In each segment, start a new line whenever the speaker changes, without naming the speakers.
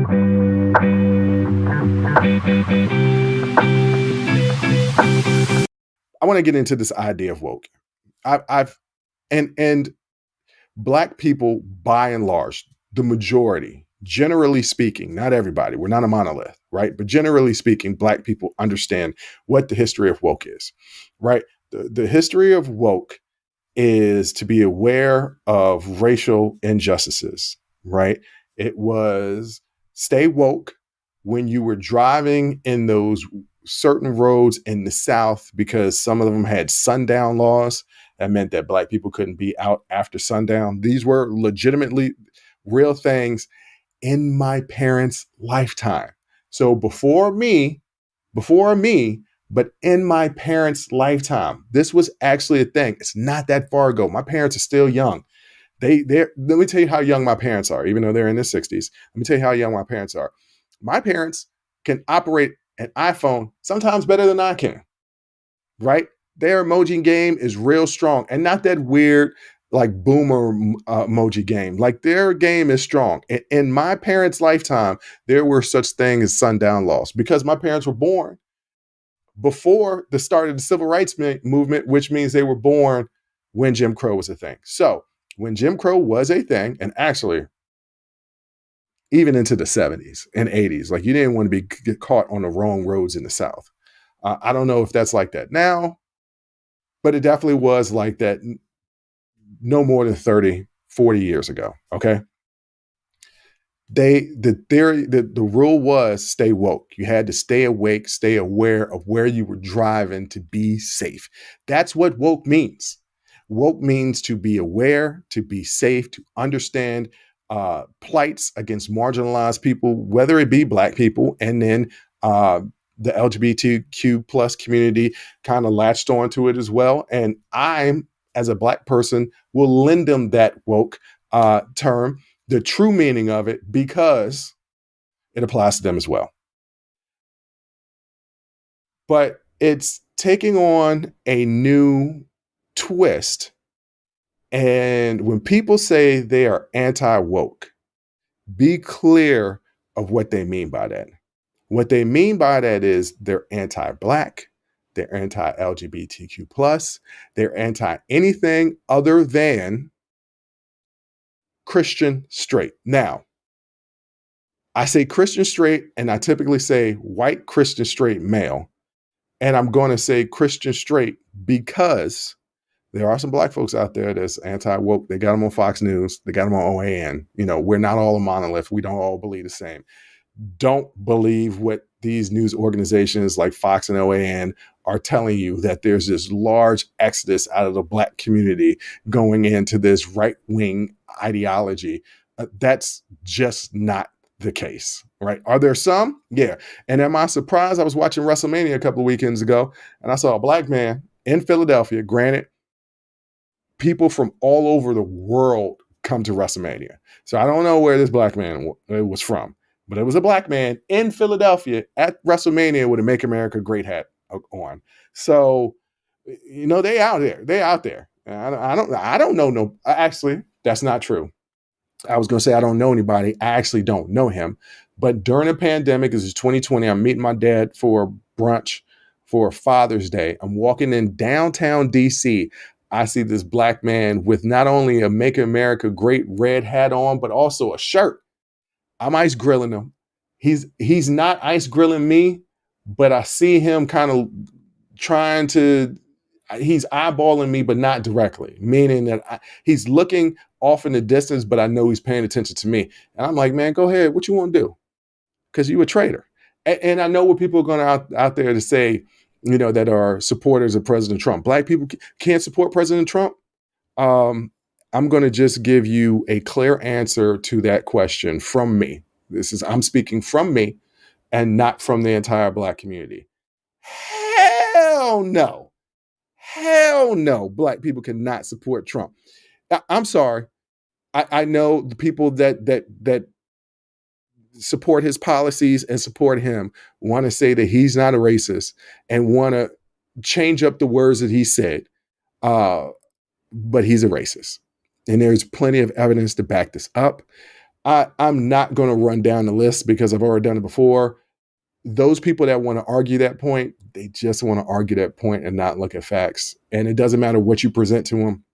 I want to get into this idea of woke. I've and Black people, by and large, the majority, generally speaking, not everybody, we're not a monolith, right? But generally speaking, Black people understand what the history of woke is, right? The history of woke is to be aware of racial injustices, right? It was stay woke when you were driving in those certain roads in the South because some of them had sundown laws. That meant that Black people couldn't be out after sundown. These were legitimately real things in my parents' lifetime. So before me, but in my parents' lifetime, this was actually a thing. It's not that far ago. My parents are still young. Let me tell you how young my parents are, even though they're in their 60s. Let me tell you how young my parents are. My parents can operate an iPhone sometimes better than I can, right? Their emoji game is real strong and not that weird like boomer emoji game. Like their game is strong. In my parents' lifetime, there were such things as sundown laws because my parents were born before the start of the civil rights movement, which means they were born when Jim Crow was a thing. So when Jim Crow was a thing, and actually even into the 70s and 80s, like you didn't want to get caught on the wrong roads in the South. I don't know if that's like that now, but it definitely was like that no more than 30, 40 years ago. Okay. The rule was stay woke. You had to stay awake, stay aware of where you were driving to be safe. That's what woke means. Woke means to be aware, to be safe, to understand plights against marginalized people, whether it be Black people, and then the LGBTQ plus community kind of latched onto it as well. And I'm, as a Black person, will lend them that woke term, the true meaning of it, because it applies to them as well. But it's taking on a new twist. And when people say they are anti-woke, be clear of what they mean by that. What they mean by that is they're anti-Black, they're anti-LGBTQ plus, they're anti anything other than Christian straight. Now, I say Christian straight, and I typically say white Christian straight male. And I'm going to say Christian straight because there are some Black folks out there that's anti-woke. They got them on Fox News. They got them on OAN. You know, we're not all a monolith. We don't all believe the same. Don't believe what these news organizations like Fox and OAN are telling you, that there's this large exodus out of the Black community going into this right-wing ideology. That's just not the case, right? Are there some? Yeah. And am I surprised? I was watching WrestleMania a couple of weekends ago, and I saw a Black man in Philadelphia. Granted, people from all over the world come to WrestleMania. So I don't know where this Black man was from, but it was a Black man in Philadelphia at WrestleMania with a Make America Great hat on. So, you know, they out there. They out there. I don't know. No, actually, that's not true. I was going to say I don't know anybody. I actually don't know him. But during the pandemic, this is 2020, I'm meeting my dad for brunch for Father's Day. I'm walking in downtown DC. I see this Black man with not only a Make America Great red hat on, but also a shirt. I'm ice grilling him. He's not ice grilling me, but I see him kind of trying to, he's eyeballing me, but not directly, meaning that he's looking off in the distance, but I know he's paying attention to me. And I'm like, man, go ahead. What you want to do? Because you a traitor. And I know what people are going out there to say, you know, that are supporters of President Trump. Black people can't support President Trump. I'm going to just give you a clear answer to that question from me. I'm speaking from me and not from the entire Black community. Hell no. Hell no. Black people cannot support Trump. I'm sorry. I know the people that support his policies and support him want to say that he's not a racist and want to change up the words that he said. But he's a racist. And there's plenty of evidence to back this up. I'm not going to run down the list because I've already done it before. Those people that want to argue that point, they just want to argue that point and not look at facts. And it doesn't matter what you present to them.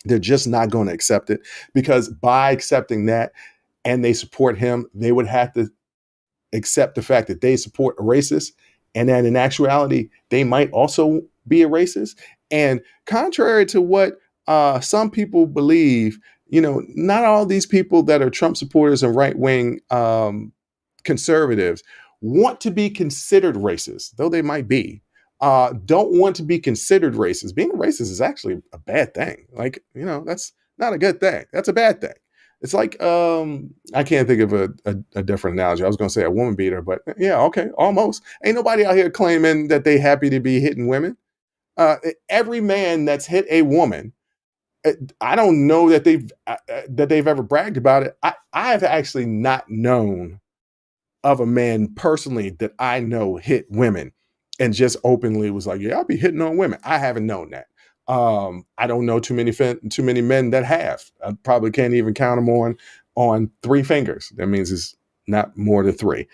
They're just not going to accept it, because by accepting that and they support him, they would have to accept the fact that they support a racist, and that in actuality, they might also be a racist. And contrary to what some people believe, not all these people that are Trump supporters and right wing conservatives want to be considered racist, though they might be. Don't want to be considered racist. Being a racist is actually a bad thing. Like, that's not a good thing. That's a bad thing. It's like, I can't think of a different analogy. I was going to say a woman beater, but yeah, okay, almost. Ain't nobody out here claiming that they happy to be hitting women. Every man that's hit a woman, I don't know that they've ever bragged about it. I have actually not known of a man personally that I know hit women and just openly was like, yeah, I'll be hitting on women. I haven't known that. I don't know too many men that have. I probably can't even count them on 3 fingers. That means it's not more than 3.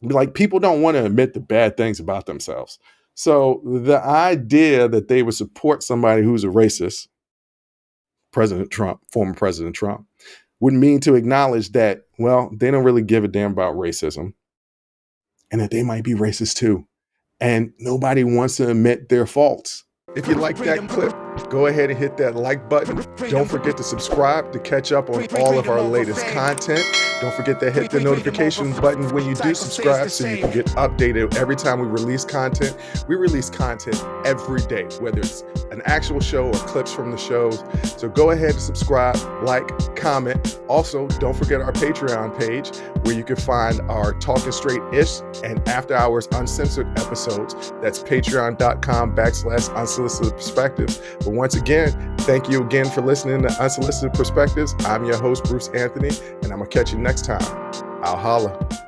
Like, people don't want to admit the bad things about themselves. So the idea that they would support somebody who's a racist, President Trump, former President Trump, would mean to acknowledge that, well, they don't really give a damn about racism, and that they might be racist too. And nobody wants to admit their faults. If you like that clip, go ahead and hit that like button. Don't forget to subscribe to catch up on all of our latest content. Don't forget to hit the notification button when you do subscribe so you can get updated every time we release content. We release content every day, whether it's an actual show or clips from the shows. So go ahead and subscribe, like, comment. Also, don't forget our Patreon page where you can find our Talking Straight-ish and After Hours Uncensored episodes. That's patreon.com/unsolicited perspectives. But once again, thank you again for listening to Unsolicited Perspectives. I'm your host, Bruce Anthony, and I'm going to catch you next time. I'll holla.